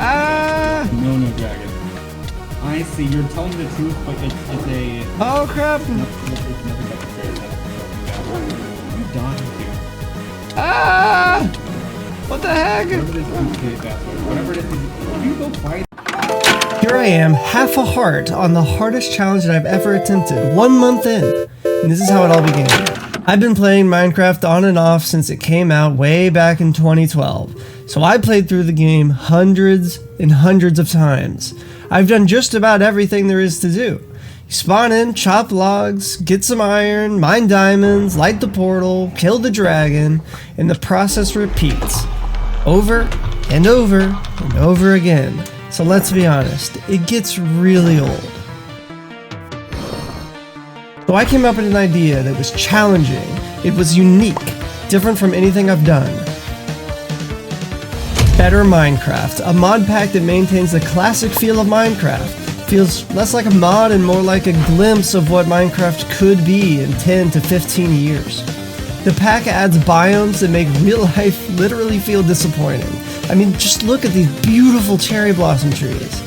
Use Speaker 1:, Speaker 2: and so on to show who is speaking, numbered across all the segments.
Speaker 1: Ah!
Speaker 2: No dragon. I see. You're telling the truth, but it's a.
Speaker 1: Oh crap!
Speaker 2: It's nothing but the fairy tale. You dodged too.
Speaker 1: Ah! What the heck?
Speaker 2: Whatever it is, you go fight.
Speaker 1: Here I am, half a heart on the hardest challenge that I've ever attempted, 1 month in. And this is how it all began. I've been playing Minecraft on and off since it came out way back in 2012. So I played through the game hundreds and hundreds of times. I've done just about everything there is to do. You spawn in, chop logs, get some iron, mine diamonds, light the portal, kill the dragon, and the process repeats. Over and over and over again. So let's be honest, it gets really old. So I came up with an idea that was challenging, it was unique, different from anything I've done. Better Minecraft, a mod pack that maintains the classic feel of Minecraft. Feels less like a mod and more like a glimpse of what Minecraft could be in 10 to 15 years. The pack adds biomes that make real life literally feel disappointing. I mean, just look at these beautiful cherry blossom trees.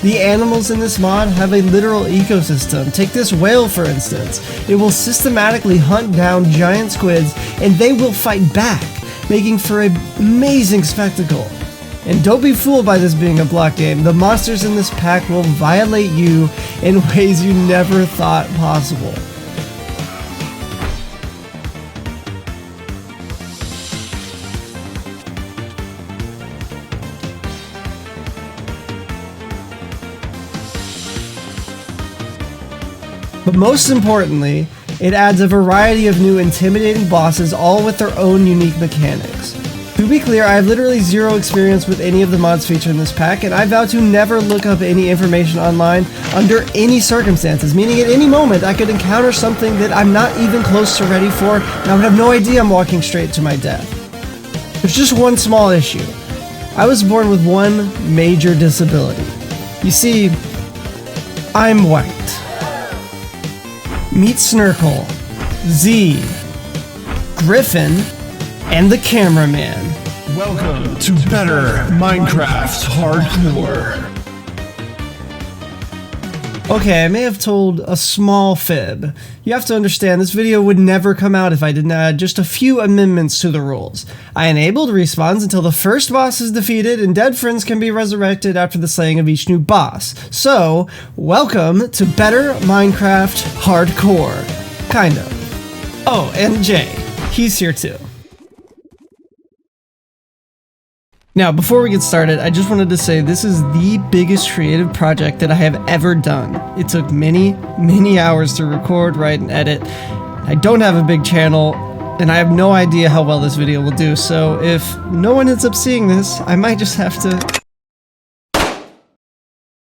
Speaker 1: The animals in this mod have a literal ecosystem. Take this whale for instance. It will systematically hunt down giant squids and they will fight back, making for an amazing spectacle. And don't be fooled by this being a block game. The monsters in this pack will violate you in ways you never thought possible. But most importantly, it adds a variety of new intimidating bosses, all with their own unique mechanics. To be clear, I have literally zero experience with any of the mods featured in this pack, and I vow to never look up any information online under any circumstances, meaning at any moment I could encounter something that I'm not even close to ready for, and I would have no idea I'm walking straight to my death. There's just one small issue. I was born with one major disability. You see, I'm white. Meet ßᵒhérᵗᵒ, Z, Griffin, and the cameraman.
Speaker 3: Welcome to Better Minecraft Hardcore.
Speaker 1: Okay, I may have told a small fib. You have to understand, this video would never come out if I didn't add just a few amendments to the rules. I enabled respawns until the first boss is defeated and dead friends can be resurrected after the slaying of each new boss. So, welcome to Better Minecraft Hardcore. Kind of. Oh, and Jay. He's here too. Now, before we get started, I just wanted to say this is the biggest creative project that I have ever done. It took many, many hours to record, write, and edit. I don't have a big channel, and I have no idea how well this video will do, so if no one ends up seeing this, I might just have to...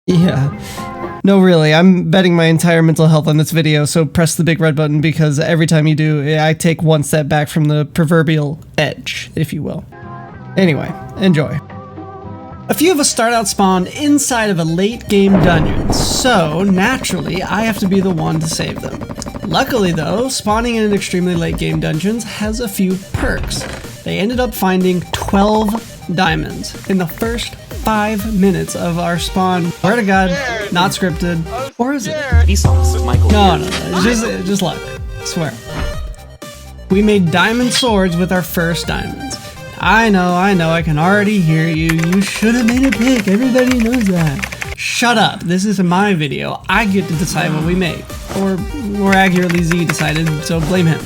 Speaker 1: Yeah. No, really, I'm betting my entire mental health on this video, so press the big red button because every time you do, I take one step back from the proverbial edge, if you will. Anyway, enjoy. A few of us start out spawned inside of a late game dungeon, so naturally I have to be the one to save them. Luckily though, spawning in an extremely late game dungeons has a few perks. They ended up finding 12 diamonds in the first 5 minutes of our spawn. Swear to God, not scripted. Or is it? No, it's just luck. I swear. We made diamond swords with our first diamonds. I know, I can already hear you. You should have made a pick. Everybody knows that. Shut up. This is my video. I get to decide what we make. Or more accurately, Z decided, so blame him.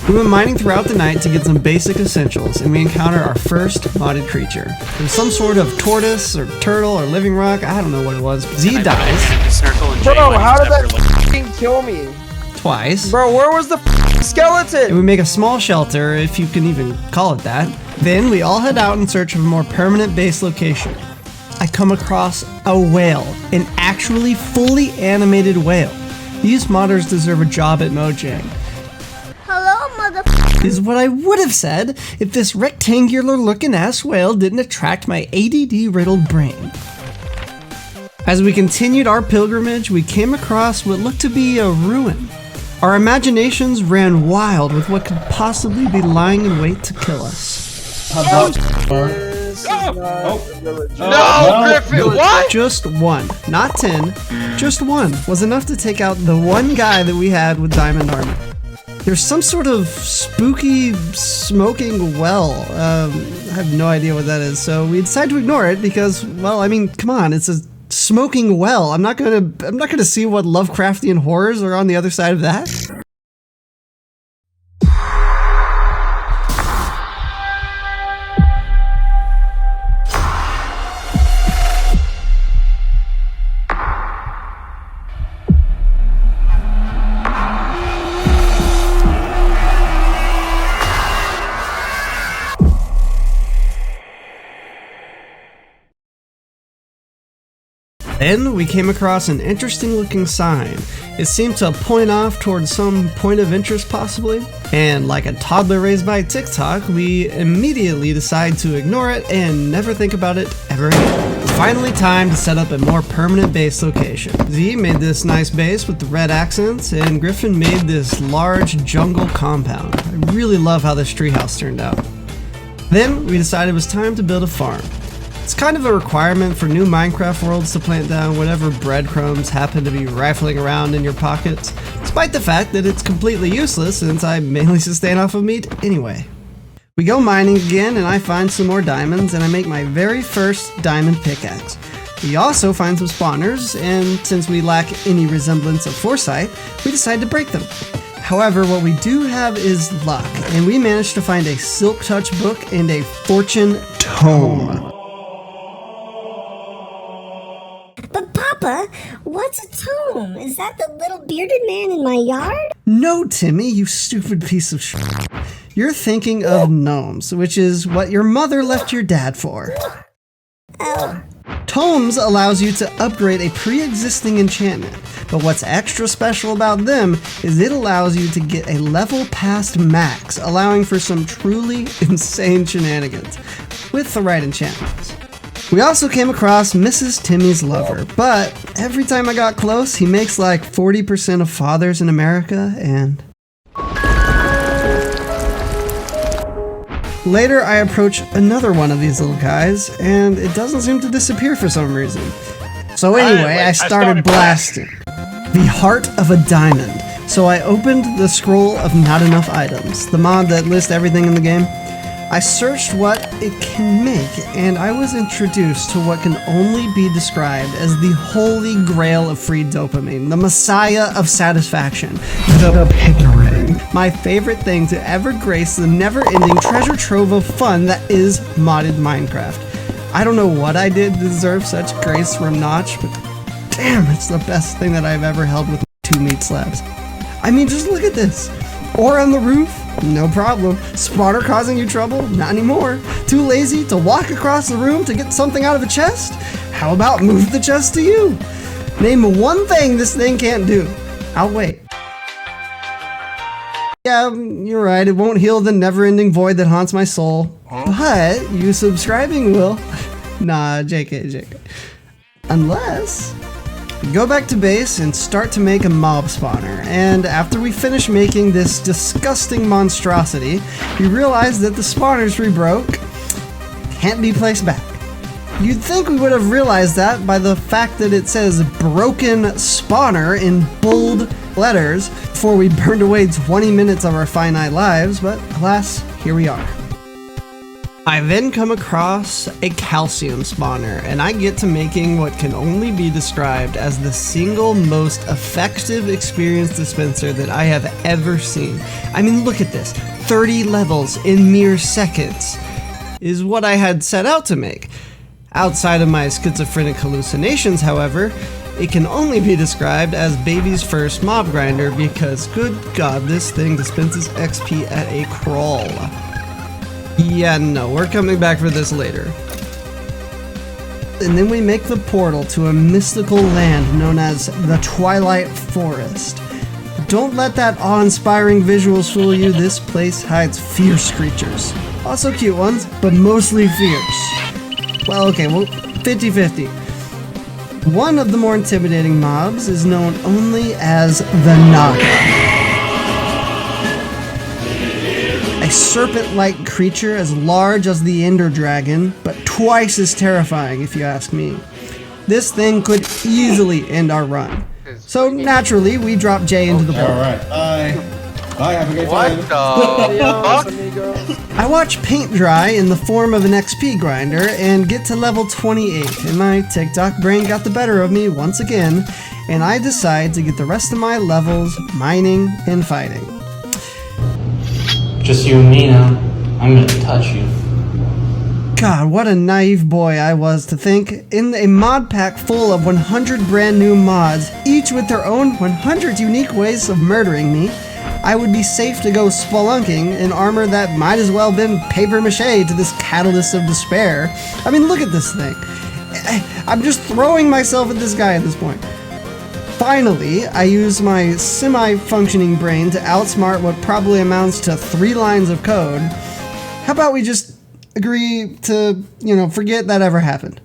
Speaker 1: We went mining throughout the night to get some basic essentials, and we encounter our first modded creature. It was some sort of tortoise, or turtle, or living rock. I don't know what it was. Z dies.
Speaker 4: Bro, how did that f***ing kill me?
Speaker 1: Twice.
Speaker 4: Bro, where was the skeleton?
Speaker 1: And we make a small shelter, if you can even call it that. Then we all head out in search of a more permanent base location. I come across a whale, an actually fully animated whale. These modders deserve a job at Mojang.
Speaker 5: Hello, mother.
Speaker 1: Is what I would have said if this rectangular looking ass whale didn't attract my ADD riddled brain. As we continued our pilgrimage, we came across what looked to be a ruin. Our imaginations ran wild with what could possibly be lying in wait to kill us.
Speaker 4: No, Griffin, what?
Speaker 1: Just one, not 10, just one was enough to take out the one guy that we had with diamond armor. There's some sort of spooky smoking well. I have no idea what that is, so we decided to ignore it because, well, I mean, come on, it's a smoking well. I'm not gonna see what Lovecraftian horrors are on the other side of that. Then we came across an interesting looking sign. It seemed to point off towards some point of interest possibly, and like a toddler raised by TikTok, we immediately decide to ignore it and never think about it ever again. Finally time to set up a more permanent base location. Z made this nice base with the red accents, and Griffin made this large jungle compound. I really love how this treehouse turned out. Then we decided it was time to build a farm. It's kind of a requirement for new Minecraft worlds to plant down whatever breadcrumbs happen to be rifling around in your pockets, despite the fact that it's completely useless since I mainly sustain off of meat anyway. We go mining again and I find some more diamonds and I make my very first diamond pickaxe. We also find some spawners, and since we lack any resemblance of foresight, we decide to break them. However, what we do have is luck, and we managed to find a Silk Touch book and a fortune tome.
Speaker 5: But Papa, what's a tome? Is that the little bearded man in my yard?
Speaker 1: No, Timmy, you stupid piece of shit. You're thinking of gnomes, which is what your mother left your dad for.
Speaker 5: Oh.
Speaker 1: Tomes allows you to upgrade a pre-existing enchantment, but what's extra special about them is it allows you to get a level past max, allowing for some truly insane shenanigans with the right enchantments. We also came across Mrs. Timmy's lover, but every time I got close, he makes like 40% of fathers in America, and... Later, I approach another one of these little guys, and it doesn't seem to disappear for some reason. So anyway, I started blasting. The Heart of a Diamond. So I opened the Scroll of Not Enough Items, the mod that lists everything in the game. I searched what it can make, and I was introduced to what can only be described as the holy grail of free dopamine, the messiah of satisfaction, the Pickarang. My favorite thing to ever grace the never-ending treasure trove of fun that is modded Minecraft. I don't know what I did to deserve such grace from Notch, but damn, it's the best thing that I've ever held with 2 meat slabs. I mean, just look at this. Ore on the roof? No problem. Spawner causing you trouble? Not anymore. Too lazy to walk across the room to get something out of a chest? How about move the chest to you? Name one thing this thing can't do. I'll wait. Yeah, you're right. It won't heal the never-ending void that haunts my soul. But you subscribing will. Nah, JK. Unless... go back to base and start to make a mob spawner, and after we finish making this disgusting monstrosity, we realize that the spawners we broke can't be placed back. You'd think we would have realized that by the fact that it says broken spawner in bold letters before we burned away 20 minutes of our finite lives, but alas, here we are. I then come across a calcium spawner, and I get to making what can only be described as the single most effective experience dispenser that I have ever seen. I mean, look at this. 30 levels in mere seconds is what I had set out to make. Outside of my schizophrenic hallucinations, however, it can only be described as baby's first mob grinder because, good God, this thing dispenses XP at a crawl. Yeah, no, we're coming back for this later. And then we make the portal to a mystical land known as the Twilight Forest. Don't let that awe-inspiring visuals fool you. This place hides fierce creatures. Also cute ones, but mostly fierce. Well, okay, 50-50. One of the more intimidating mobs is known only as the Naga. A serpent-like creature as large as the Ender Dragon, but twice as terrifying if you ask me. This thing could easily end our run. So naturally, we drop Jay into the pool.
Speaker 2: Alright, bye. Bye, have a good
Speaker 4: What
Speaker 2: time.
Speaker 4: the fuck?
Speaker 1: I watch paint dry in the form of an XP grinder and get to level 28, and my TikTok brain got the better of me once again, and I decide to get the rest of my levels mining and fighting.
Speaker 6: Just you and me now. I'm gonna touch you.
Speaker 1: God, what a naive boy I was to think, in a mod pack full of 100 brand new mods, each with their own 100 unique ways of murdering me, I would be safe to go spelunking in armor that might as well have been paper mache to this catalyst of despair. I mean, look at this thing. I'm just throwing myself at this guy at this point. Finally, I use my semi-functioning brain to outsmart what probably amounts to 3 lines of code. How about we just agree to, forget that ever happened?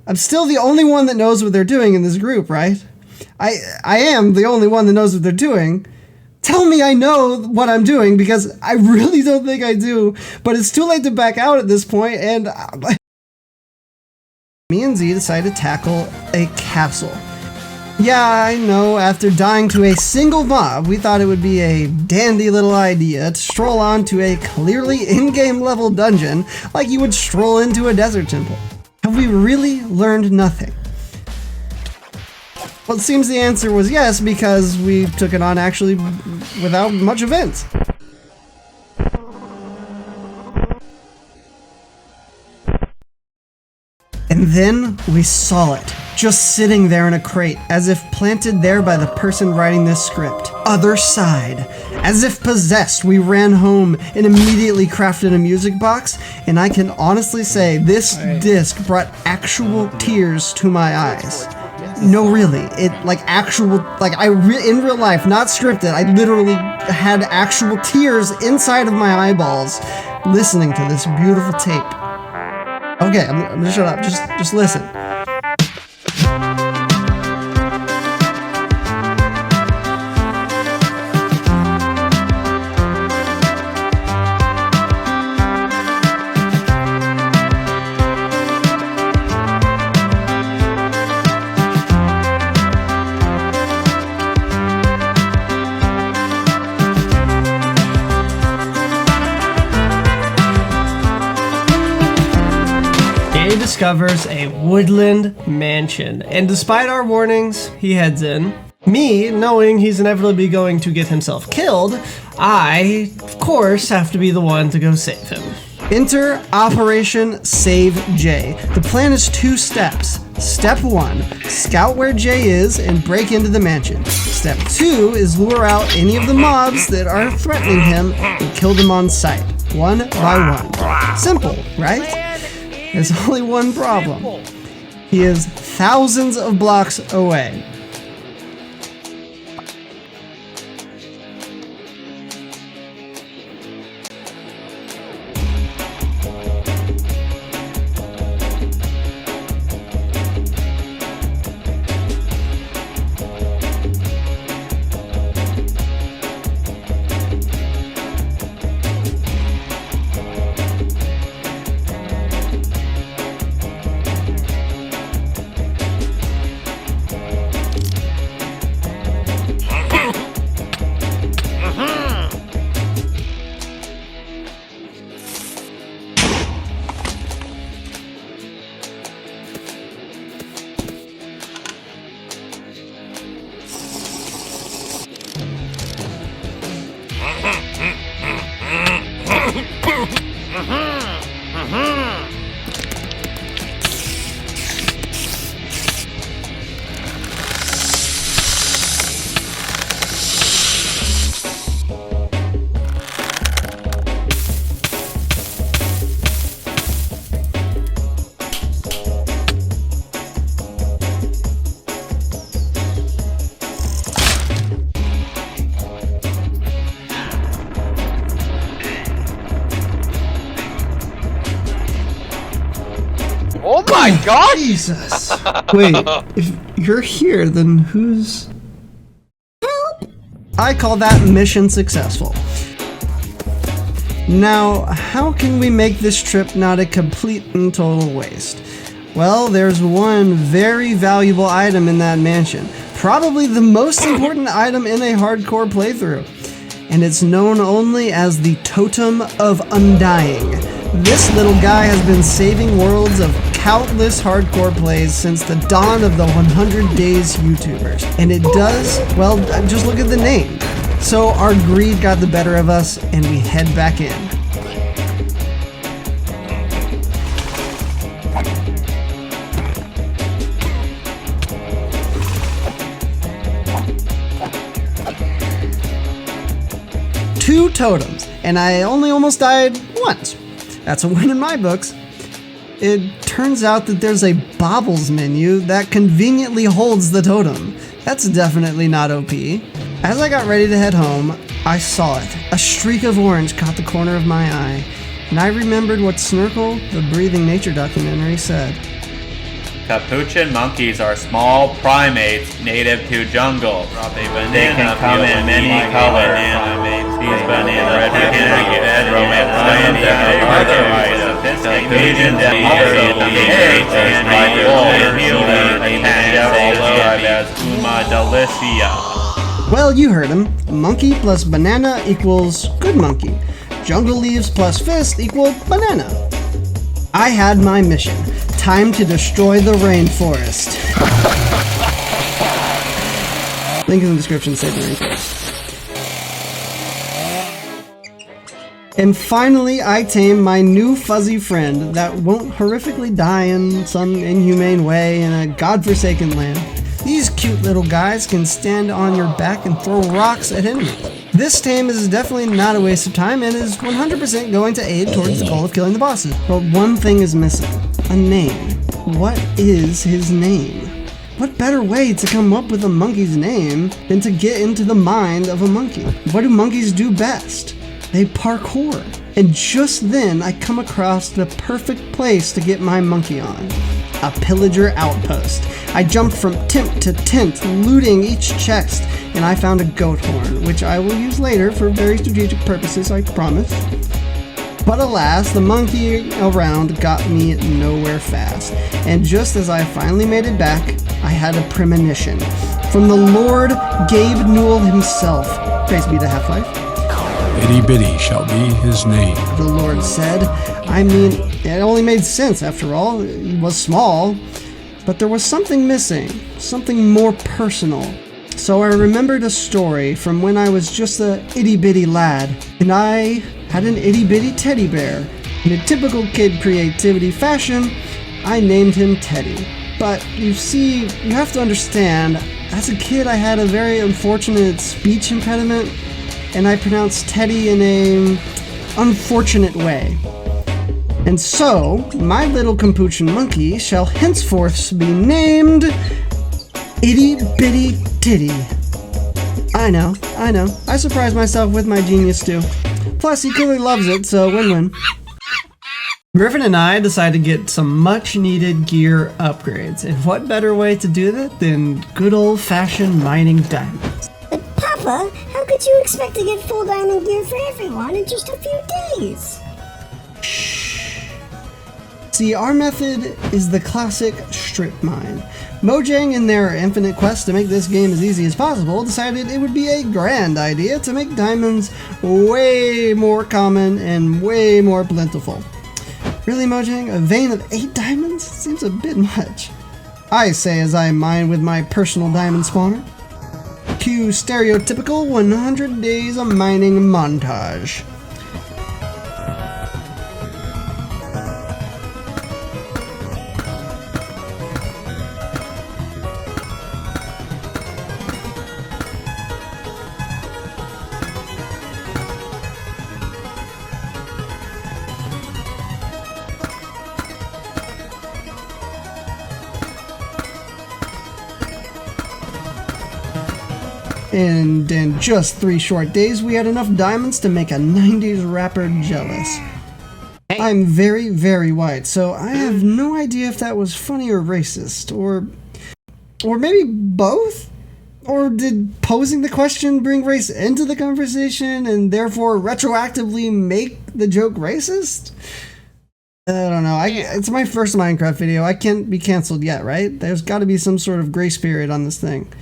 Speaker 1: I'm still the only one that knows what they're doing in this group, right? I am the only one that knows what they're doing. Tell me I know what I'm doing, because I really don't think I do, but it's too late to back out at this point, and me and Z decide to tackle a castle. Yeah, I know, after dying to a single mob, we thought it would be a dandy little idea to stroll on to a clearly in-game level dungeon like you would stroll into a desert temple. Have we really learned nothing? Well, it seems the answer was yes, because we took it on actually without much event. And then we saw it, just sitting there in a crate, as if planted there by the person writing this script. Otherside. As if possessed, we ran home and immediately crafted a music box, and I can honestly say this disc brought actual tears to my eyes. No, really, in real life, not scripted, I literally had actual tears inside of my eyeballs listening to this beautiful tape. Okay, I'm gonna shut up, just listen. Discovers a woodland mansion, and despite our warnings, he heads in. Me, knowing he's inevitably going to get himself killed, I, of course, have to be the one to go save him. Enter Operation Save Jay. The plan is 2 steps. Step 1, scout where Jay is and break into the mansion. Step 2 is lure out any of the mobs that are threatening him and kill them on sight, one by one. Simple, right? There's only one problem. He is thousands of blocks away.
Speaker 4: Oh my god!
Speaker 1: Jesus. Wait, if you're here, then who's... Help! I call that mission successful. Now, how can we make this trip not a complete and total waste? Well, there's one very valuable item in that mansion. Probably the most important item in a hardcore playthrough. And it's known only as the Totem of Undying. This little guy has been saving worlds of countless hardcore plays since the dawn of the 100 Days YouTubers. And it does, well, just look at the name. So our greed got the better of us and we head back in. Two totems, and I only almost died once. That's a win in my books. It turns out that there's a baubles menu that conveniently holds the totem. That's definitely not OP. As I got ready to head home, I saw it. A streak of orange caught the corner of my eye, and I remembered what ßᵒhérᵗᵒ, the Breathing Nature documentary, said.
Speaker 7: Capuchin monkeys are small primates native to jungle. They can come in many colors. These bananas can be fed romance sophisticated Well, you heard him. Monkey plus banana equals good monkey. Jungle leaves plus fist equal banana. I had my mission. Time to destroy the rainforest. Link in the description, save the rainforest. And finally, I tamed my new fuzzy friend that won't horrifically die in some inhumane way in a godforsaken land. These cute little guys can stand on your back and throw rocks at enemies. This tame is definitely not a waste of time and is 100% going to aid towards the goal of killing the bosses. But one thing is missing. A name. What is his name? What better way to come up with a monkey's name than to get into the mind of a monkey? What do monkeys do best? They parkour. And just then I come across the perfect place to get my monkey on. A pillager outpost. I jumped from tent to tent, looting each chest, and I found a goat horn, which I will use later for very strategic purposes, I promise. But alas, the monkey around got me nowhere fast, and just as I finally made it back, I had a premonition from the Lord Gabe Newell himself. Praise be to Half-Life.
Speaker 8: Itty bitty shall be his name,
Speaker 1: the Lord said. I mean, it only made sense after all. It was small, but there was something missing, something more personal. So I remembered a story from when I was just a itty bitty lad, and I had an itty bitty teddy bear. In a typical kid creativity fashion, I named him Teddy. But you see, you have to understand, as a kid I had a very unfortunate speech impediment, and I pronounced Teddy in a unfortunate way. And so, my little Capuchin monkey shall henceforth be named Itty Bitty Titty. I know. I surprised myself with my genius too. Plus, he clearly loves it, so win-win. Griffin and I decided to get some much-needed gear upgrades, and what better way to do that than good old-fashioned mining diamonds?
Speaker 5: But Papa, how could you expect to get full diamond gear for everyone in just a few days?
Speaker 1: See, our method is the classic strip mine. Mojang, in their infinite quest to make this game as easy as possible, decided it would be a grand idea to make diamonds way more common and way more plentiful. Really, Mojang? A vein of 8 diamonds? Seems a bit much. I say as I mine with my personal diamond spawner. Cue stereotypical 100 days of mining montage. And in just 3 short days, we had enough diamonds to make a 90s rapper jealous. I'm very, very white, so I have no idea if that was funny or racist, or maybe both?
Speaker 7: Or did posing the question bring race into the conversation and therefore retroactively make the joke racist? I don't know. It's my first Minecraft video. I can't be canceled yet, right? There's got to be some sort of grace period on this thing.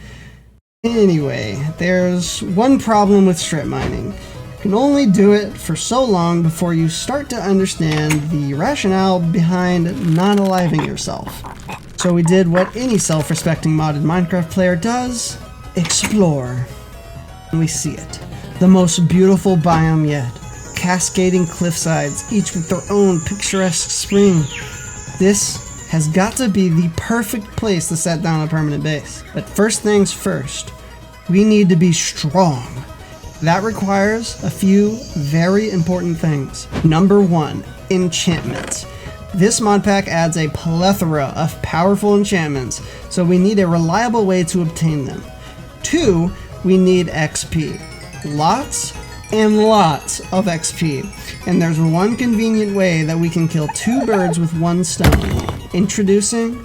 Speaker 7: Anyway, there's one problem with strip mining. You can only do it for so long before you start to understand the rationale behind not aliving yourself. So we did what any self-respecting modded Minecraft player does: explore. And we see it. The most beautiful biome yet. Cascading cliffsides, each with their own picturesque spring. This has got to be the perfect place to set down a permanent base. But first things first, we need to be strong. That requires a few very important things. Number 1, enchantments. This mod pack adds a plethora of powerful enchantments, so we need a reliable way to obtain them. 2, we need XP. Lots and lots of XP. And there's one convenient way that we can kill 2 birds with 1 stone. Introducing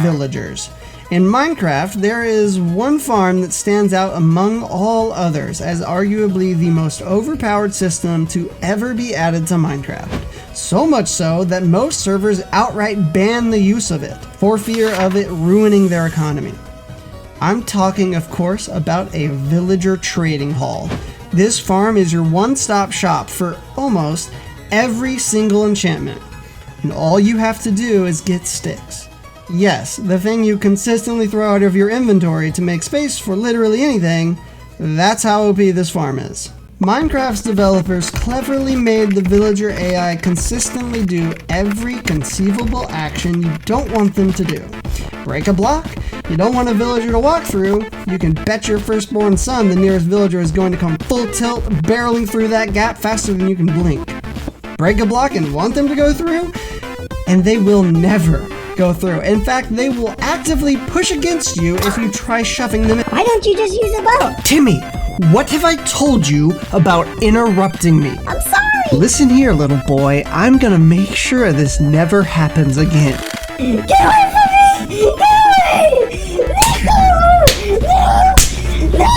Speaker 7: villagers. In Minecraft, there is one farm that stands out among all others as arguably the most overpowered system to ever be added to Minecraft. So much so that most servers outright ban the use of it, for fear of it ruining their economy. I'm talking, of course, about a villager trading hall. This farm is your one-stop shop for almost every single enchantment. And all you have to do is get sticks. Yes, the thing you consistently throw out of your inventory to make space for literally anything. That's how OP this farm is. Minecraft's developers cleverly made the villager AI consistently do every conceivable action you don't want them to do. Break a block? You don't want a villager to walk through? You can bet your firstborn son the nearest villager is going to come full tilt, barreling through that gap faster than you can blink. Break a block and want them to go through? And they will never go through. In fact, they will actively push against you if you try shoving them in.
Speaker 5: Why don't you just use a boat?
Speaker 7: Timmy, what have I told you about interrupting me?
Speaker 5: I'm sorry!
Speaker 7: Listen here, little boy. I'm gonna make sure this never happens again.
Speaker 5: Get away from me! Get away! No! No! No!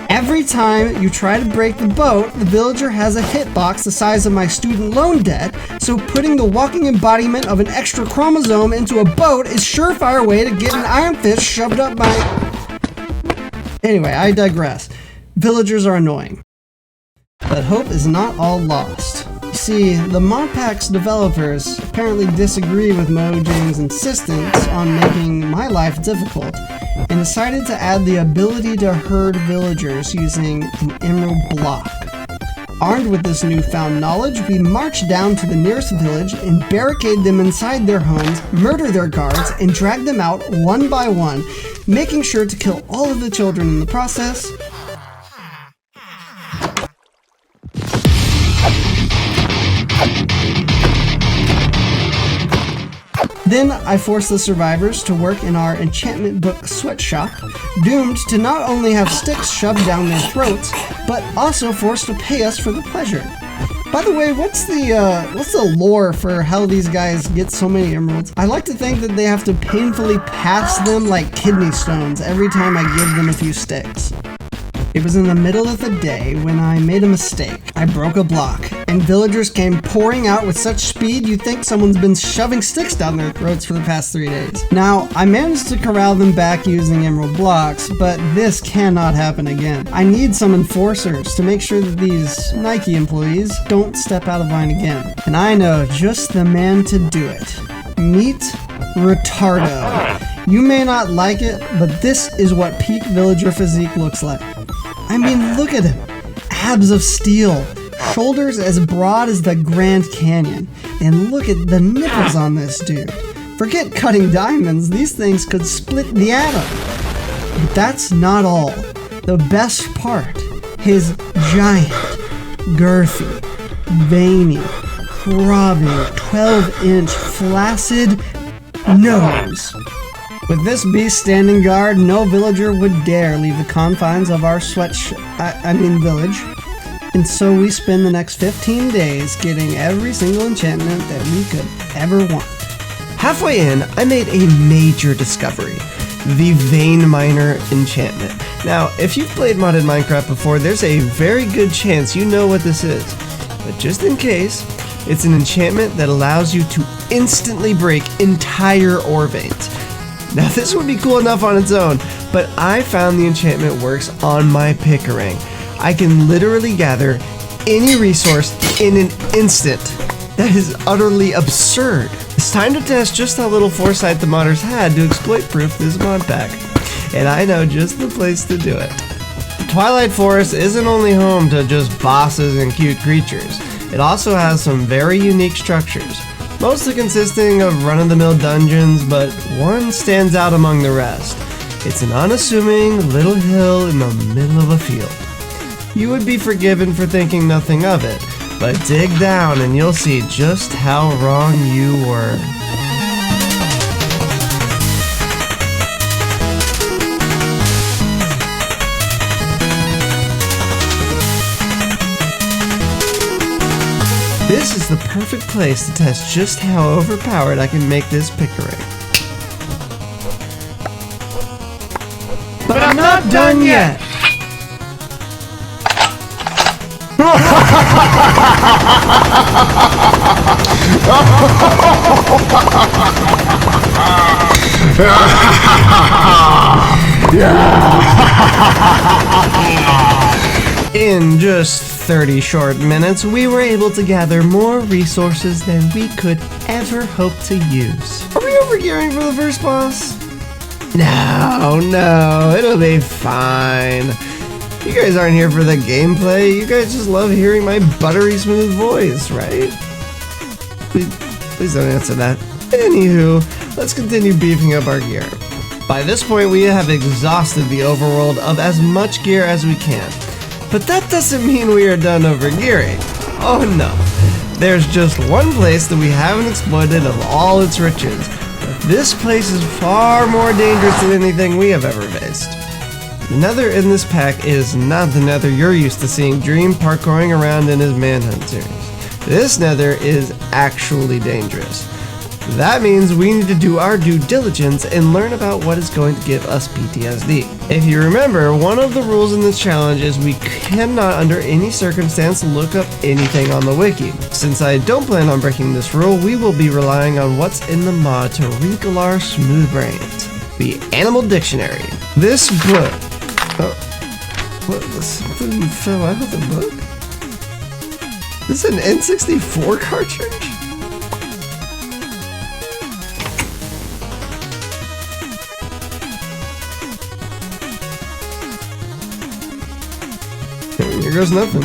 Speaker 7: Every time you try to break the boat, the villager has a hitbox the size of my student loan debt, so putting the walking embodiment of an extra chromosome into a boat is surefire way to get an iron fist shoved up my... Anyway, I digress. Villagers are annoying. But hope is not all lost. You see, the modpack's developers apparently disagree with Mojang's insistence on making my life difficult, and decided to add the ability to herd villagers using an emerald block. Armed with this newfound knowledge, we march down to the nearest village and barricade them inside their homes, murder their guards, and drag them out one by one, making sure to kill all of the children in the process. Then I force the survivors to work in our enchantment book sweatshop, doomed to not only have sticks shoved down their throats, but also forced to pay us for the pleasure. By the way, what's the lore for how these guys get so many emeralds? I like to think that they have to painfully pass them like kidney stones every time I give them a few sticks. It was in the middle of the day when I made a mistake. I broke a block, and villagers came pouring out with such speed you'd think someone's been shoving sticks down their throats for the past 3 days. Now, I managed to corral them back using emerald blocks, but this cannot happen again. I need some enforcers to make sure that these Nike employees don't step out of line again. And I know just the man to do it. Meet Retardo. You may not like it, but this is what peak villager physique looks like. I mean, look at him. Abs of steel, shoulders as broad as the Grand Canyon, and look at the nipples on this dude. Forget cutting diamonds, these things could split the atom. But that's not all. The best part, his giant, girthy, veiny, throbbing, 12-inch flaccid nose. With this beast standing guard, no villager would dare leave the confines of our village. And so we spend the next 15 days getting every single enchantment that we could ever want.
Speaker 9: Halfway in, I made a major discovery.
Speaker 1: the Vein Miner enchantment. Now, if you've played modded Minecraft before, there's a very good chance you know what this is. But just in case, it's an enchantment that allows you to instantly break entire ore veins. Now, this would be cool enough on its own, but I found the enchantment works on my Pickarang. I can literally gather any resource in an instant. That is utterly absurd. It's time to test just how little foresight the modders had to exploit-proof this mod pack. And I know just the place to do it. The Twilight Forest isn't only home to just bosses and cute creatures. It also has some very unique structures, mostly consisting of run-of-the-mill dungeons, but one stands out among the rest. It's an unassuming little hill in the middle of a field. You would be forgiven for thinking nothing of it, but dig down and you'll see just how wrong you were. This is the perfect place to test just how overpowered I can make this Pickarang. But I'm not done yet! In just 30 short minutes, we were able to gather more resources than we could ever hope to use. Are we overgearing for the first boss? No, it'll be fine. You guys aren't here for the gameplay, you guys just love hearing my buttery smooth voice, right? Please don't answer that. Anywho, let's continue beefing up our gear. By this point, we have exhausted the overworld of as much gear as we can. But that doesn't mean we are done overgearing. Oh no. There's just one place that we haven't exploited of all its riches. But this place is far more dangerous than anything we have ever faced. The nether in this pack is not the nether you're used to seeing Dream parkouring around in his Manhunt series. This nether is actually dangerous. That means we need to do our due diligence and learn about what is going to give us PTSD. If you remember, one of the rules in this challenge is we cannot under any circumstance look up anything on the wiki. Since I don't plan on breaking this rule, we will be relying on what's in the mod to wrinkle our smooth brains. The Animal Dictionary. This book... what? Something fell out of the book? This is an N64 cartridge? Here goes nothing.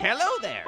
Speaker 9: Hello there.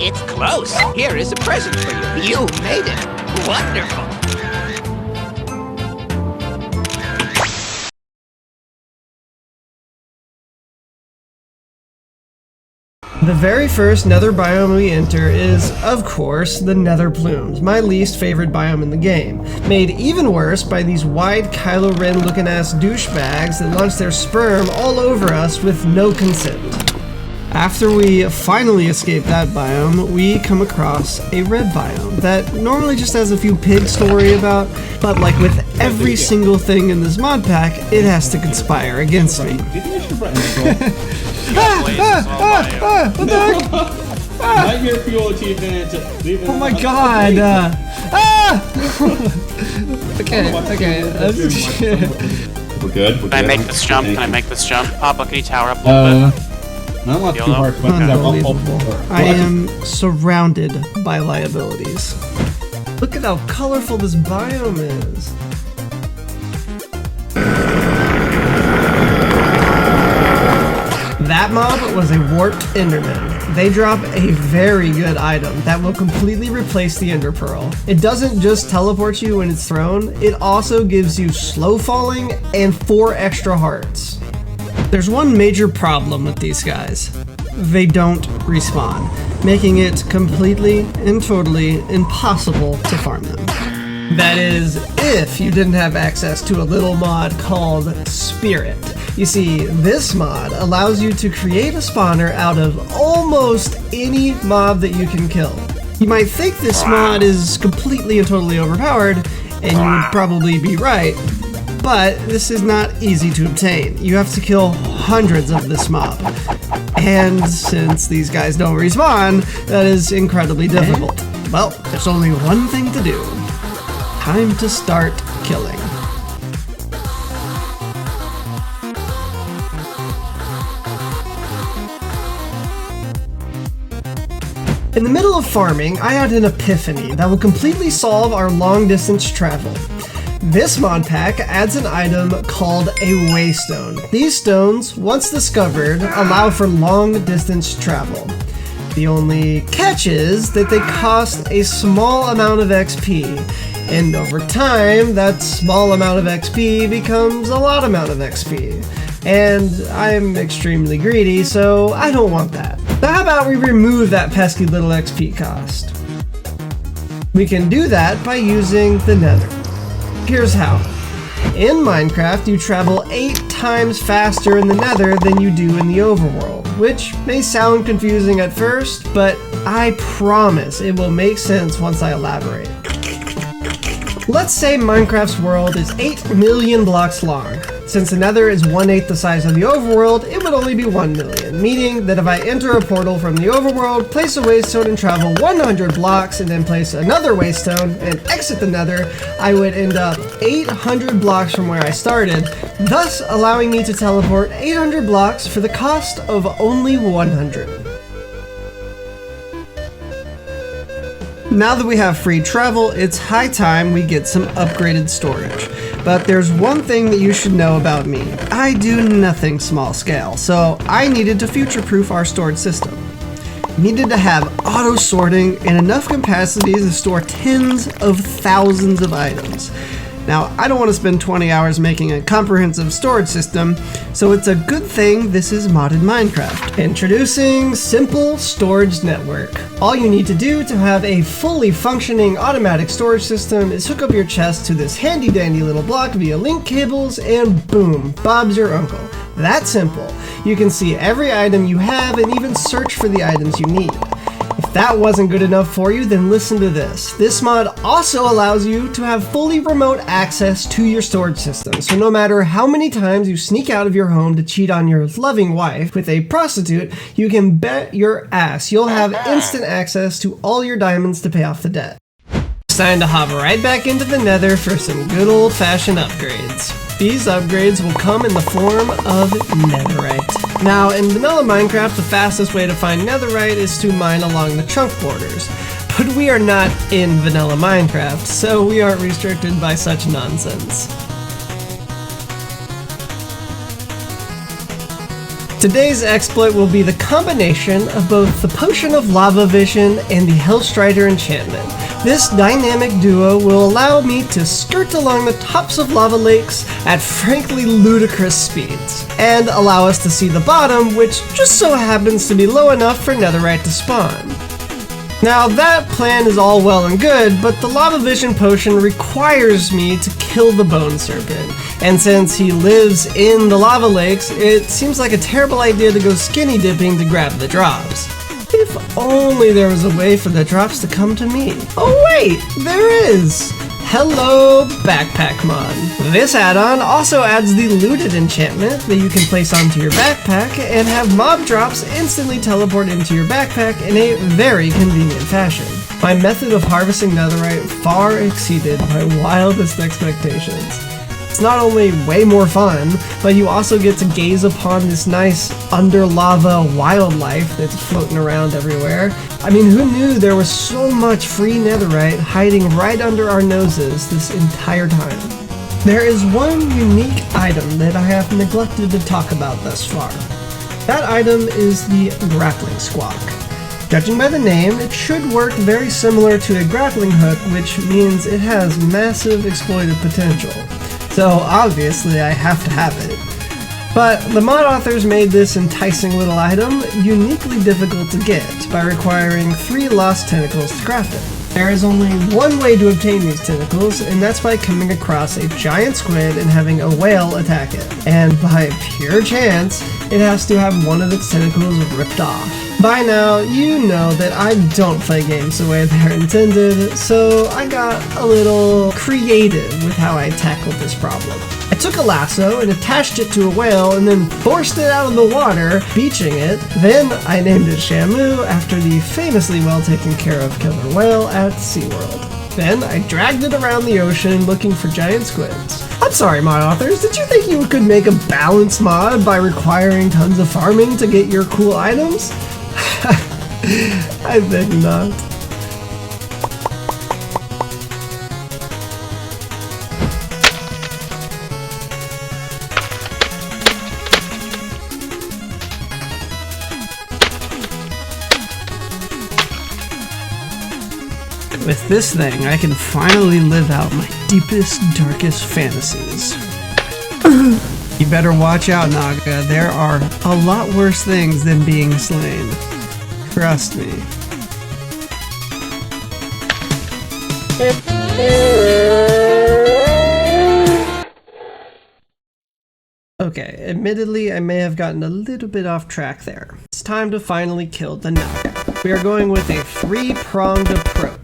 Speaker 9: It's close. Here is a present for you. You made it. Wonderful.
Speaker 1: The very first nether biome we enter is, of course, the nether plumes, my least favorite biome in the game, made even worse by these wide Kylo Ren looking ass douchebags that launch their sperm all over us with no consent. After we finally escape that biome, we come across a red biome that normally just has a few pigs to worry about, but like with every single thing in this mod pack, it has to conspire against me. What the heck?
Speaker 2: Nightmare fuel achievement.
Speaker 1: Oh my god! Okay.
Speaker 2: We're good.
Speaker 10: Can I make this jump? Can I make this jump? Papa, can you tower up a little bit?
Speaker 2: Not too hard, but
Speaker 1: I am surrounded by liabilities. Look at how colorful this biome is. That mob was a warped enderman. They drop a very good item that will completely replace the ender pearl. It doesn't just teleport you when it's thrown, it also gives you slow falling and 4 extra hearts. There's one major problem with these guys. They don't respawn, making it completely and totally impossible to farm them. That is, if you didn't have access to a little mod called Spirit. You see, this mod allows you to create a spawner out of almost any mob that you can kill. You might think this mod is completely and totally overpowered, and you would probably be right, but this is not easy to obtain. You have to kill hundreds of this mob. And since these guys don't respawn, that is incredibly difficult. Well, there's only one thing to do. Time to start killing. In the middle of farming, I had an epiphany that will completely solve our long-distance travel. This mod pack adds an item called a Waystone. These stones, once discovered, allow for long-distance travel. The only catch is that they cost a small amount of XP, and over time, that small amount of XP becomes a lot amount of XP. And I'm extremely greedy, so I don't want that. Now how about we remove that pesky little XP cost? We can do that by using the nether. Here's how. In Minecraft, you travel 8 times faster in the nether than you do in the overworld, which may sound confusing at first, but I promise it will make sense once I elaborate. Let's say Minecraft's world is 8 million blocks long. Since the nether is 1/8 the size of the overworld, it would only be 1 million, meaning that if I enter a portal from the overworld, place a waystone and travel 100 blocks, and then place another waystone and exit the nether, I would end up 800 blocks from where I started, thus allowing me to teleport 800 blocks for the cost of only 100. Now that we have free travel, it's high time we get some upgraded storage. But there's one thing that you should know about me. I do nothing small scale, so I needed to future-proof our storage system. Needed to have auto sorting and enough capacity to store tens of thousands of items. Now, I don't want to spend 20 hours making a comprehensive storage system, so it's a good thing this is modded Minecraft. Introducing Simple Storage Network. All you need to do to have a fully functioning automatic storage system is hook up your chest to this handy dandy little block via link cables, and boom, Bob's your uncle. That simple. You can see every item you have and even search for the items you need. If that wasn't good enough for you, then listen to this. This mod also allows you to have fully remote access to your storage system. So no matter how many times you sneak out of your home to cheat on your loving wife with a prostitute, you can bet your ass you'll have instant access to all your diamonds to pay off the debt. It's time to hop right back into the nether for some good old-fashioned upgrades. These upgrades will come in the form of netherite. Now, in vanilla Minecraft, the fastest way to find netherite is to mine along the chunk borders. But we are not in vanilla Minecraft, so we aren't restricted by such nonsense. Today's exploit will be the combination of both the Potion of Lava Vision and the Hellstrider enchantment. This dynamic duo will allow me to skirt along the tops of lava lakes at frankly ludicrous speeds, and allow us to see the bottom, which just so happens to be low enough for netherite to spawn. Now that plan is all well and good, but the Lava Vision potion requires me to kill the Bone Serpent, and since he lives in the lava lakes, it seems like a terrible idea to go skinny dipping to grab the drops. If only there was a way for the drops to come to me. Oh wait, there is! Hello, Backpack Mod. This add-on also adds the Looted enchantment that you can place onto your backpack and have mob drops instantly teleport into your backpack in a very convenient fashion. My method of harvesting netherite far exceeded my wildest expectations. It's not only way more fun, but you also get to gaze upon this nice under lava wildlife that's floating around everywhere. I mean, who knew there was so much free netherite hiding right under our noses this entire time? There is one unique item that I have neglected to talk about thus far. That item is the Grappling squok. Judging by the name, it should work very similar to a grappling hook, which means it has massive exploited potential. So obviously I have to have it. But the mod authors made this enticing little item uniquely difficult to get by requiring 3 lost tentacles to craft it. There is only one way to obtain these tentacles, and that's by coming across a giant squid and having a whale attack it. And by pure chance, it has to have one of its tentacles ripped off. By now, you know that I don't play games the way they're intended, so I got a little creative with how I tackled this problem. I took a lasso and attached it to a whale and then forced it out of the water, beaching it. Then I named it Shamu after the famously well taken care of killer whale at SeaWorld. Then I dragged it around the ocean looking for giant squids. I'm sorry, mod authors, did you think you could make a balanced mod by requiring tons of farming to get your cool items?
Speaker 7: I think not. With this thing, I can finally live out my deepest, darkest fantasies. You better watch out, Naga. There are a lot worse things than being slain. Trust me. Okay, admittedly, I may have gotten a little bit off track there. It's time to finally kill the Naga. We are going with a three-pronged approach.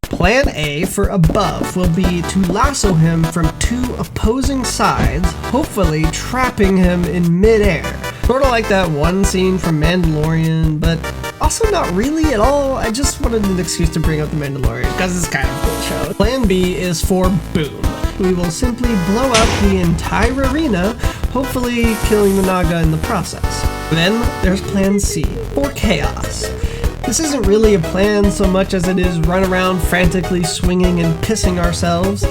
Speaker 7: Plan A for above will be to lasso him from two opposing sides, hopefully trapping him in midair. Sort of like that one scene from Mandalorian, but also not really at all. I just wanted an excuse to bring up the Mandalorian, because it's kind of a cool show. Plan B is for boom. We will simply blow up the entire arena, hopefully killing the Naga in the process. Then there's Plan C for chaos. This isn't really a plan so much as it is run around frantically swinging and pissing ourselves,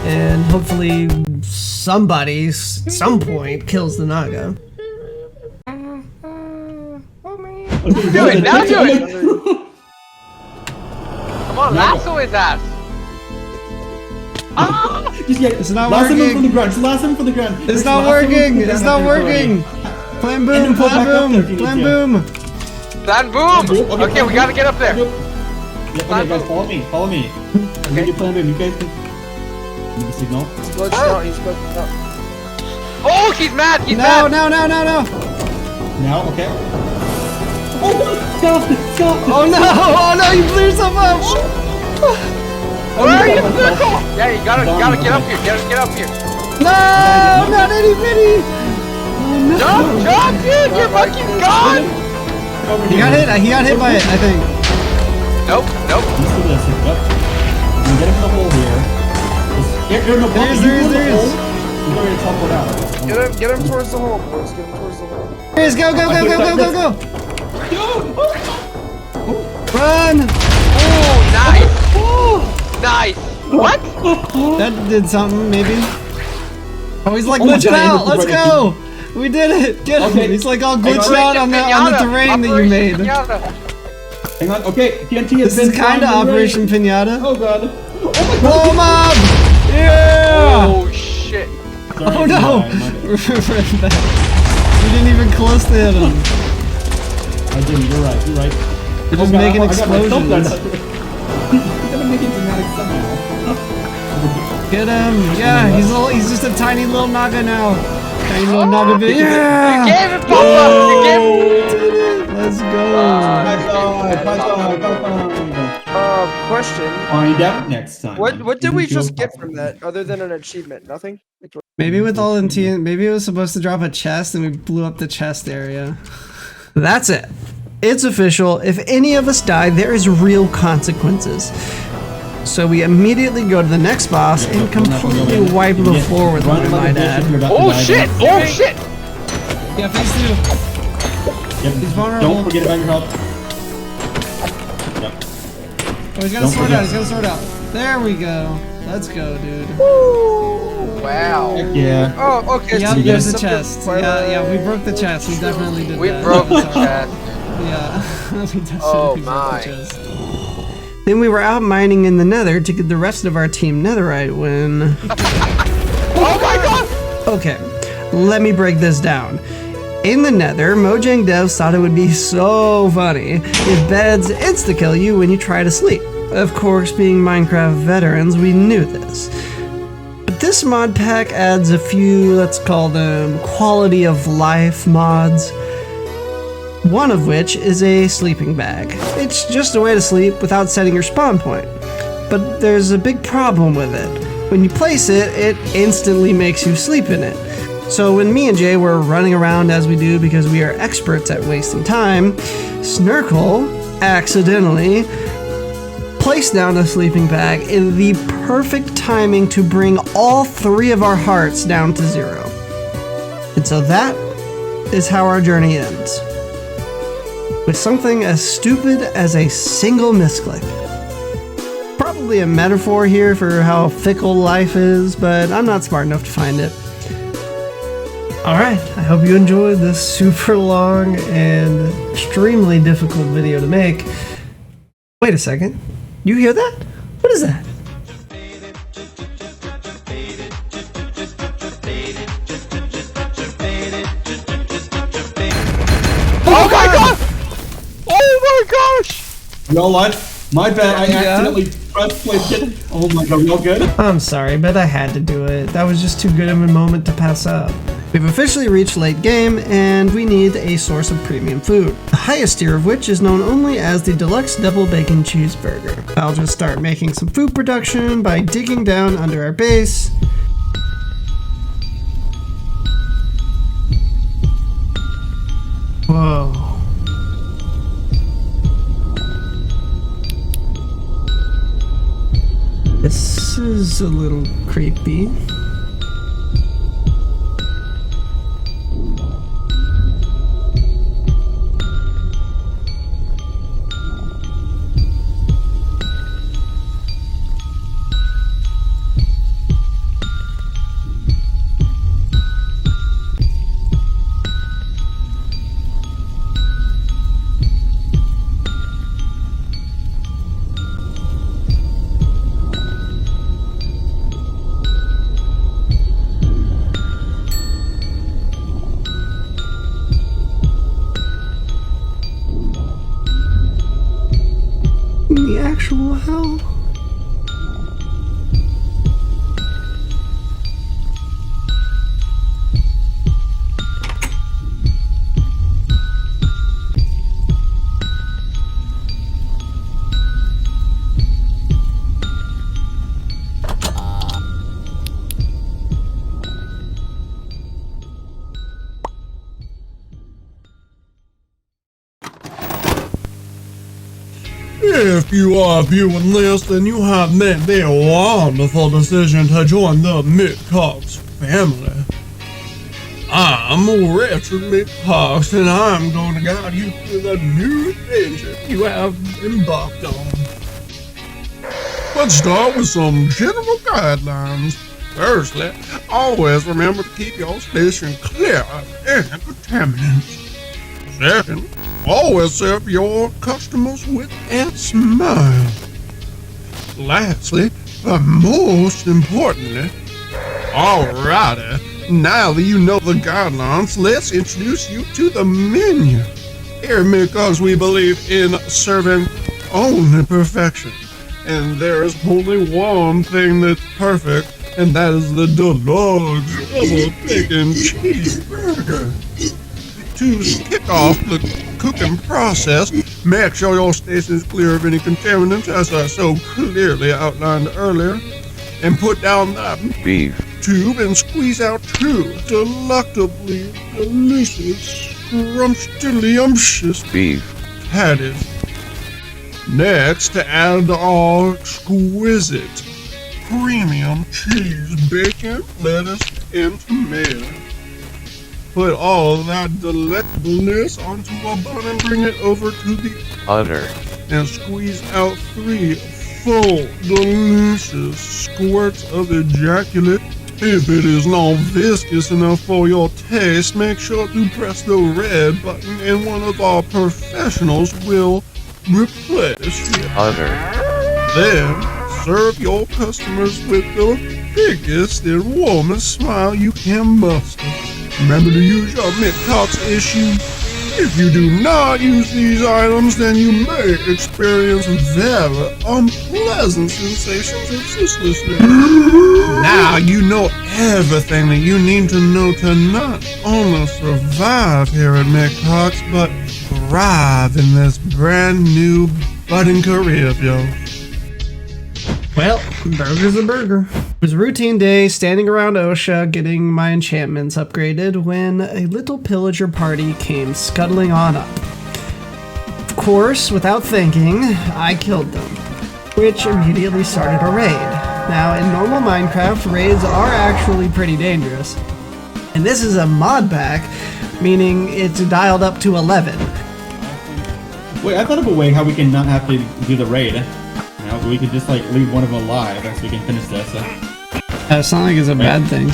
Speaker 7: and hopefully somebody, some point, kills the Naga.
Speaker 4: Do it, now do it! Come on, lasso his ass! Ah!
Speaker 7: It's not
Speaker 2: Last him
Speaker 7: working!
Speaker 2: from the ground, just last him from the ground!
Speaker 7: It's not working! It's not working! Plan boom! Plan boom! Plan boom!
Speaker 4: Plan boom! Okay, we gotta get up there.
Speaker 2: Yeah, okay, guys, follow me, follow me. Okay. You plan boom, you guys can... Give a signal.
Speaker 4: Oh, he's mad! He's
Speaker 7: No,
Speaker 4: mad!
Speaker 7: no, no, no, no!
Speaker 2: Now, okay. Oh, stop it, stop it!
Speaker 7: Oh no! Oh no! You blew yourself up!
Speaker 4: Where are you, circle? Yeah, you gotta get up here. Get up here.
Speaker 7: No! Not itty-bitty!
Speaker 4: Jump, dude! Your monkey's gone!
Speaker 7: He got hit by it, I think.
Speaker 4: Nope.
Speaker 2: Let's do this. Yep. You get him in the hole here.
Speaker 7: There is.
Speaker 2: He's already teleport out.
Speaker 11: Get him towards the hole, boys. Get him towards the hole.
Speaker 7: There he is, go! Run!
Speaker 4: Oh, nice! Nice! What?
Speaker 7: That did something, maybe. Oh, he's like glitching out! Let's go! We did it! Get him!
Speaker 2: Okay.
Speaker 7: He's like all glitched out on the terrain that you made.
Speaker 2: Hang on, okay, TNT
Speaker 7: This is kinda Operation Pinata.
Speaker 2: Oh god.
Speaker 7: Blow him up! Yeah!
Speaker 4: Oh shit!
Speaker 7: Oh no! We didn't even close to hit him.
Speaker 2: I didn't, you're right.
Speaker 7: We're just making explosions.
Speaker 2: Gotta make it dramatic somehow.
Speaker 7: Get him! Yeah, he's just a tiny little Naga now. Tiny little Naga bit. Yeah!
Speaker 4: You gave it, Papa! You gave it!
Speaker 7: Let's go!
Speaker 11: Question.
Speaker 2: Find out next time.
Speaker 11: What did we just get from that, other than an achievement? Nothing?
Speaker 7: Maybe with all intent, maybe it was supposed to drop a chest and we blew up the chest area. That's it. It's official. If any of us die, there is real consequences. So we immediately go to the next boss and completely wipe the floor with one, I might add.
Speaker 4: Oh shit! Oh shit!
Speaker 7: Yeah, phase 2.
Speaker 2: Yep.
Speaker 7: He's vulnerable.
Speaker 2: Don't forget about your health. Yep.
Speaker 7: Oh, he's got a sword out. There we go. Let's go, dude.
Speaker 4: Wow.
Speaker 2: Heck yeah.
Speaker 11: Oh, okay.
Speaker 7: Yep, there's the chest. Yeah, we broke the chest. We definitely did that.
Speaker 4: We broke the chest.
Speaker 7: Yeah. We definitely
Speaker 4: Oh
Speaker 7: broke
Speaker 4: my.
Speaker 7: the chest. Then we were out mining in the nether to get the rest of our team netherite when...
Speaker 4: Oh my god!
Speaker 7: Okay, let me break this down. In the nether, Mojang devs thought it would be so funny if beds insta-kill you when you try to sleep. Of course, being Minecraft veterans, we knew this. But this mod pack adds a few, let's call them, quality of life mods. One of which is a sleeping bag. It's just a way to sleep without setting your spawn point. But there's a big problem with it. When you place it, it instantly makes you sleep in it. So when me and Jay were running around as we do because we are experts at wasting time, ßᵒซี้accidentally placed down a sleeping bag in the perfect timing to bring all 3 of our hearts down to 0. And so that is how our journey ends. with something as stupid as a single misclick. Probably a metaphor here for how fickle life is, but I'm not smart enough to find it. Alright, I hope you enjoyed this super long and extremely difficult video to make. Wait a second. You hear that? What is that?
Speaker 4: Oh my god! Oh my gosh!
Speaker 2: You all live? My bad, I accidentally pressed play. Oh my god, we all good?
Speaker 7: I'm sorry, but I had to do it. That was just too good of a moment to pass up. We've officially reached late game, and we need a source of premium food, the highest tier of which is known only as the Deluxe Double Bacon Cheeseburger. I'll just start making some food production by digging down under our base. Whoa. This is a little creepy. The actual hell?
Speaker 3: If you are viewing this, then you have made the wonderful decision to join the McCox family. I'm Richard McCox, and I'm going to guide you through the new adventure you have embarked on. Let's start with some general guidelines. Firstly, always remember to keep your station clear of any contaminants. Second, always serve your customers with a smile. Lastly, but most importantly, alrighty, now that you know the guidelines, let's introduce you to the menu. Here at McCox, we believe in serving only perfection. And there is only one thing that's perfect, and that is the Deluxe Double Bacon Cheeseburger. To kick off the cooking process, make sure your station is clear of any contaminants, as I so clearly outlined earlier, and put down that beef tube and squeeze out 2 delectably delicious, scrumptious beef patties. Next, to add our exquisite premium cheese, bacon, lettuce, and tomato. Put all of that delectableness onto a bun and bring it over to the udder. And squeeze out 3 full, delicious squirts of ejaculate. If it is not viscous enough for your taste, make sure to press the red button and one of our professionals will replace the udder. Then, serve your customers with the biggest and warmest smile you can muster. Remember to use your McCox issue. If you do not use these items, then you may experience very unpleasant sensations of uselessness. Now you know everything that you need to know to not only survive here at McCox, but thrive in this brand new budding career of yours.
Speaker 7: Well, burger's a burger. It was a routine day standing around OSHA getting my enchantments upgraded when a little pillager party came scuttling on up. Of course, without thinking, I killed them, which immediately started a raid. Now, in normal Minecraft, raids are actually pretty dangerous. And this is a modpack, meaning it's dialed up to 11.
Speaker 2: Wait, I thought of a way how we can not have to do the raid. You know, we could just like leave one of them alive so we can finish this.
Speaker 7: That sounds like it's a bad thing.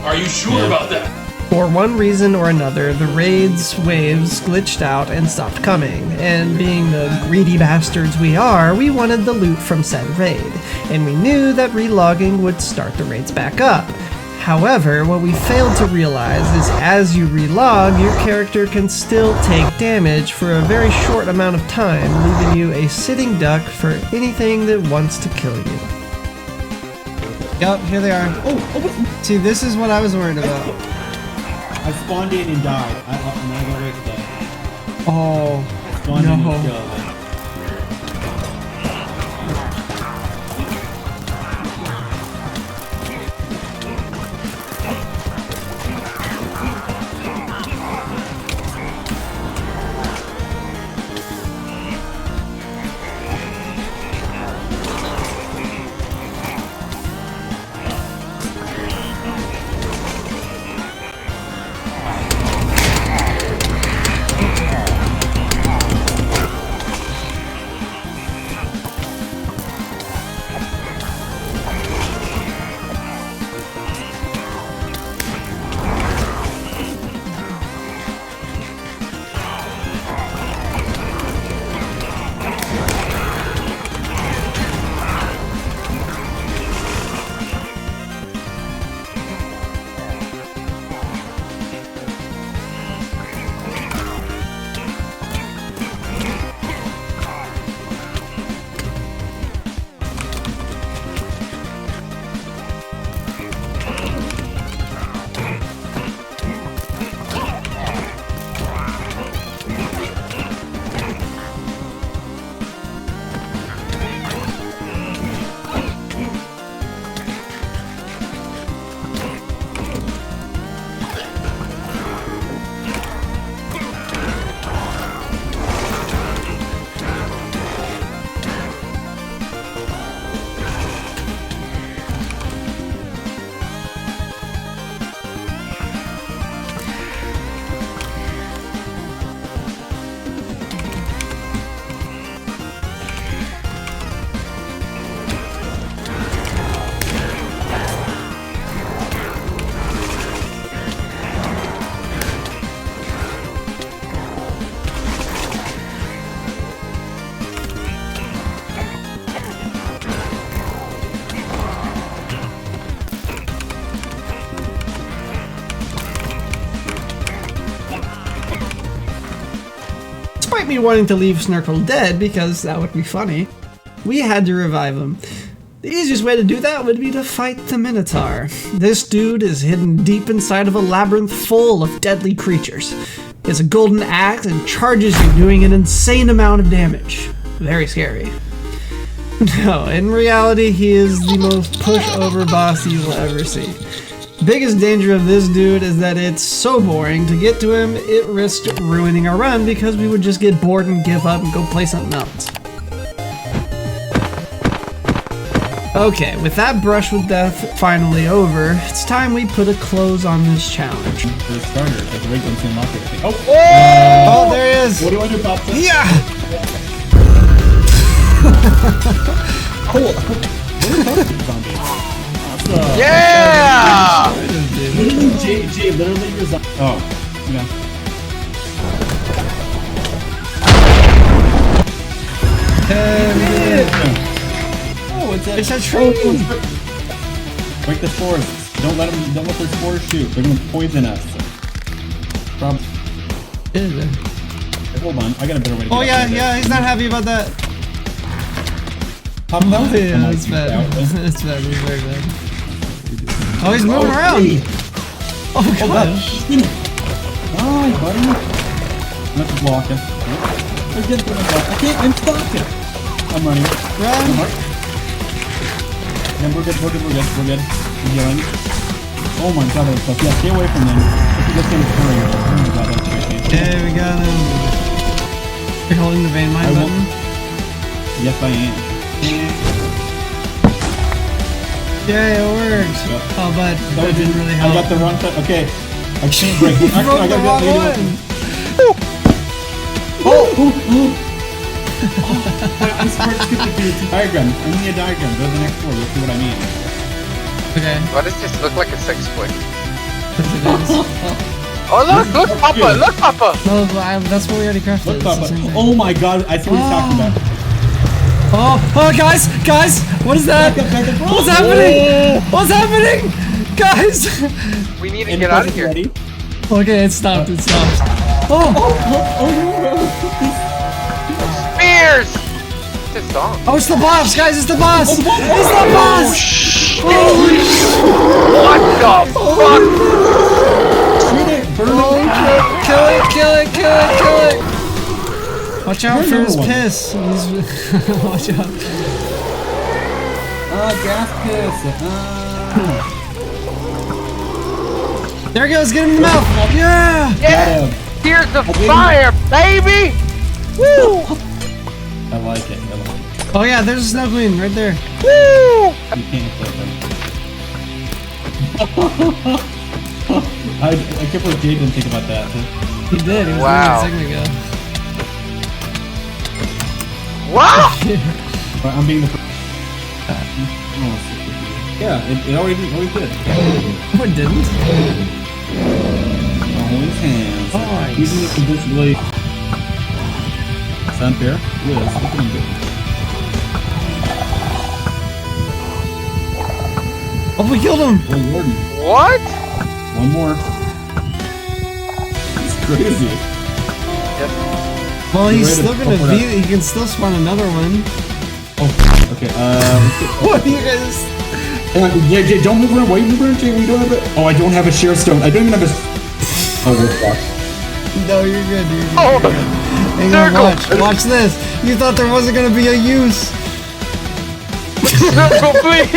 Speaker 12: Are you sure about that?
Speaker 1: For one reason or another, the raid's waves glitched out and stopped coming, and being the greedy bastards we are, we wanted the loot from said raid, and we knew that relogging would start the raids back up. However, what we failed to realize is as you relog, your character can still take damage for a very short amount of time, leaving you a sitting duck for anything that wants to kill you.
Speaker 7: Yep, here they are.
Speaker 2: Oh,
Speaker 7: see, this is what I was worried about.
Speaker 2: I spawned in and died. I'm gonna go wait for that.
Speaker 7: Oh,
Speaker 2: Spawned in and killed.
Speaker 7: Despite me wanting to leave Snorkel dead, because that would be funny, we had to revive him. The easiest way to do that would be to fight the Minotaur. This dude is hidden deep inside of a labyrinth full of deadly creatures. He has a golden axe and charges you, doing an insane amount of damage. Very scary. No, in reality, he is the most pushover boss you will ever see. Biggest danger of this dude is that it's so boring to get to him, it risked ruining our run because we would just get bored and give up and go play something else. Okay, with that brush with death finally over, it's time we put a close on this challenge.
Speaker 2: For starters, there's a rig to unlock everything. Oh!
Speaker 7: Oh, there he is!
Speaker 2: What do you want to do, Pop?
Speaker 7: Yeah!
Speaker 4: Yeah!
Speaker 2: Literally, Jay, literally your zombie. Oh, yeah. Oh, it's a tree. Break the spores. Don't let their spores shoot. They're gonna poison us. Hold on, I got a better way to get
Speaker 7: yeah, he's not happy about that.
Speaker 2: Pop him out.
Speaker 7: Yeah, it's bad. It's bad, he's very bad. Oh, he's moving around! Oh, God!
Speaker 2: Hi, buddy! I'm just walking. I can't, I'm stuck! I'm running.
Speaker 7: Run!
Speaker 2: Yeah, we're good. We're healing. Oh my God, that was tough. Yeah, stay away from them. If you just get hurry. Oh my God, that's crazy.
Speaker 7: Okay, we got him. You're holding the vein mine button?
Speaker 2: Yes, I am.
Speaker 7: Yeah, it works. Oh, but that didn't really help.
Speaker 2: I got the wrong side. Okay. I can't break.
Speaker 7: You broke the wrong one.
Speaker 2: I'm smart to do a diagram. I need a diagram. Go to the next floor. You'll see what I mean.
Speaker 1: Okay.
Speaker 4: Why does this look like a sex toy? Oh look, Papa, look, Papa.
Speaker 1: No, that's what we already crafted.
Speaker 2: Look, Papa. Oh my God, I see what he's talking about.
Speaker 1: Oh, guys, what is that? What's happening? What's happening? Guys!
Speaker 4: We need to get out of here.
Speaker 1: Okay, it stopped,
Speaker 4: Spears! It's gone.
Speaker 1: Oh, it's the boss, guys, it's the boss! It's the boss!
Speaker 4: Holy shit! What the fuck?
Speaker 1: Kill it! Watch out for his piss. Watch out.
Speaker 2: Gas piss.
Speaker 1: There he goes, get him in the mouth! Yeah!
Speaker 4: Yeah! Here's the fire, baby! Woo!
Speaker 2: I like it.
Speaker 1: Oh yeah, there's a snow queen right there.
Speaker 4: Woo!
Speaker 2: You can't play them. I can't believe Jade didn't think about that.
Speaker 1: He did, he was
Speaker 4: wow.
Speaker 1: doing it a second ago.
Speaker 4: Wow!
Speaker 2: I'm being the yeah, it already did.
Speaker 1: No, it didn't.
Speaker 2: His hands.
Speaker 1: Nice.
Speaker 2: Using it convincingly. It's unfair. Yes, look at him do.
Speaker 1: Oh, we killed him!
Speaker 2: Oh, Warden.
Speaker 4: What?
Speaker 2: One more. It's crazy.
Speaker 1: Well, he's still gonna be. He can still spawn another one.
Speaker 2: Oh, okay.
Speaker 1: What are you guys?
Speaker 2: Hang on, Jay, don't move around. Why are you moving around, Jay? We don't have it. Oh, I don't have a share stone. I don't even have a. Oh, we're fucked.
Speaker 1: No, you're good. You're good.
Speaker 4: Oh,
Speaker 1: hang on, watch this. You thought there wasn't gonna be a use.
Speaker 4: Circle, please.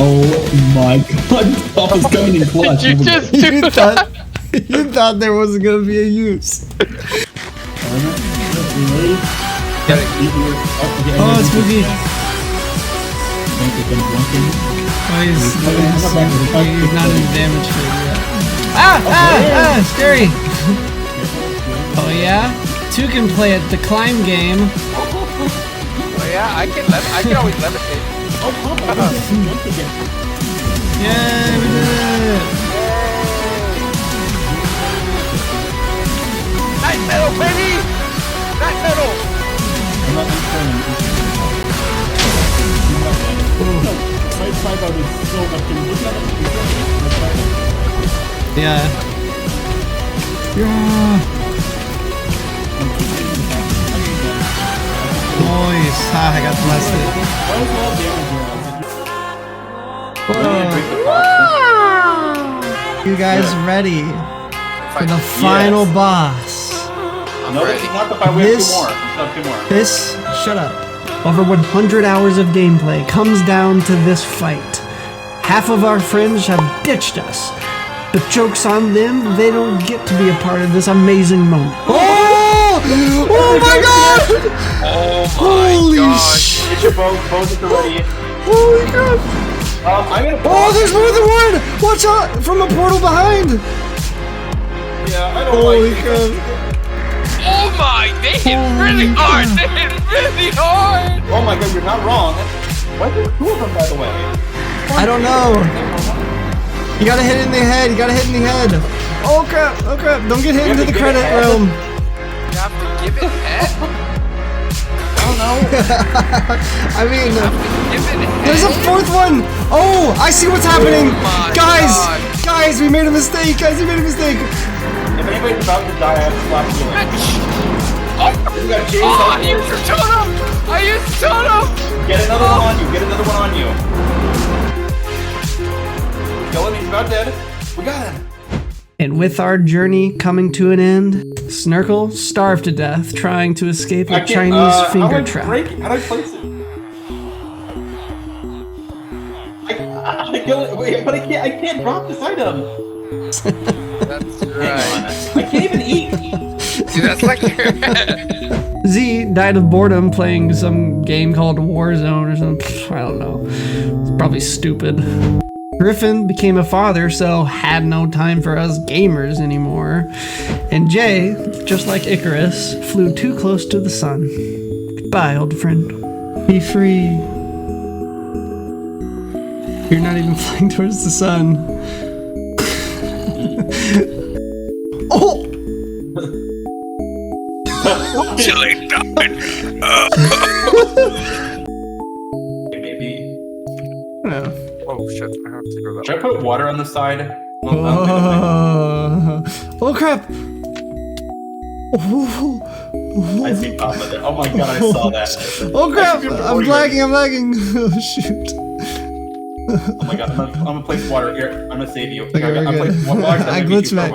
Speaker 2: Oh my God! Papa's coming in clutch.
Speaker 4: You just do that.
Speaker 1: You thought there wasn't gonna be a use. Oh, it's spooky. Oh, he's not in damage for it yet. Scary. Oh yeah? Two can play at the climb game.
Speaker 4: Oh yeah, I can always levitate.
Speaker 2: Oh, Papa!
Speaker 1: Yeah, we did it.
Speaker 4: Night metal, baby! Night metal!
Speaker 1: Yeah. Nice. Ah, I got blasted. You guys ready for the final boss?
Speaker 2: No, this is not the fight. We have two more.
Speaker 7: This, shut up. Over 100 hours of gameplay comes down to this fight. Half of our friends have ditched us. But joke's on them, they don't get to be a part of this amazing moment.
Speaker 1: Oh! Oh my God!
Speaker 4: Oh my
Speaker 1: Holy
Speaker 4: gosh!
Speaker 2: Get your bows at the ready.
Speaker 1: Holy crap!
Speaker 2: I'm gonna.
Speaker 1: Oh, there's more than one! Watch out! From a portal behind!
Speaker 2: Yeah, I don't
Speaker 1: Holy
Speaker 2: like
Speaker 1: crap!
Speaker 4: Oh my! They hit really hard! They hit really hard!
Speaker 2: Oh my God, you're not wrong. Why are there two of them, by the way?
Speaker 1: I don't know. You gotta hit it in the head. You gotta hit it in the head. Oh crap! Oh crap! Don't get hit into the credit realm.
Speaker 4: You have to give it head?
Speaker 2: I don't know.
Speaker 1: I mean,
Speaker 4: Give it head?
Speaker 1: there's a fourth one. Oh, I see what's happening,
Speaker 4: my
Speaker 1: guys.
Speaker 4: God.
Speaker 1: Guys, we made a mistake. Guys, we made a mistake.
Speaker 2: If anybody's about to die, I have to slap you.
Speaker 4: Oh!
Speaker 2: You got James
Speaker 4: Oh,
Speaker 2: on
Speaker 4: I used Totem! I used Totem!
Speaker 2: Get another one on you. Get another one on you. Kill him. He's about dead. We got him.
Speaker 7: And with our journey coming to an end, Šnirkle starved to death trying to escape a Chinese finger trap.
Speaker 2: How do I place it? I kill it. Wait, but I can't drop this item.
Speaker 4: That's right.
Speaker 2: I can't even eat.
Speaker 4: See, that's like
Speaker 7: Z died of boredom playing some game called Warzone or something. I don't know. It's probably stupid. Griffin became a father, so had no time for us gamers anymore. And Jay, just like Icarus, flew too close to the sun. Goodbye, old friend. Be free. You're not even flying towards the sun. Oh!
Speaker 2: Maybe.
Speaker 7: No.
Speaker 4: Oh shit! I have to go that
Speaker 2: Should I put water on the side?
Speaker 7: Oh crap!
Speaker 2: I see Papa there. Oh my god, I saw that.
Speaker 7: Oh crap! I'm lagging. Oh shoot.
Speaker 2: Oh my god, I'm gonna place water here. I'm gonna save you.
Speaker 7: Okay,
Speaker 2: I'm gonna place water.
Speaker 7: I glitched back.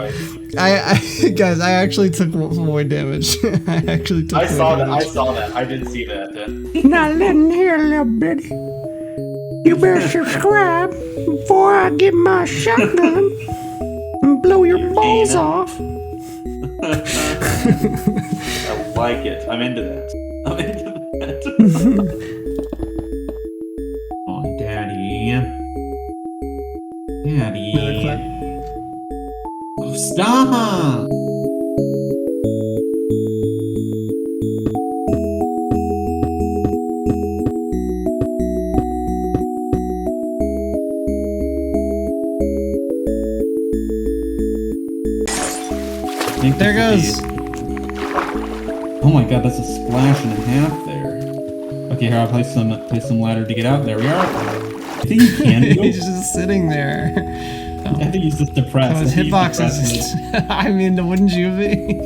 Speaker 7: Guys, I actually took more damage. I
Speaker 2: saw that. I didn't see that.
Speaker 7: Now listen here, little bitty. You better subscribe before I get my shotgun and blow your balls off.
Speaker 2: I like it. I'm into that. Oh, Daddy. Oh, stop!
Speaker 7: There goes.
Speaker 2: Oh my god, that's a splash and a half there. Okay, here I'll place some ladder to get out. There we are. I think you can do it.
Speaker 7: He's just sitting there.
Speaker 2: I think he's just depressed.
Speaker 7: His hitbox is. I mean, wouldn't you be?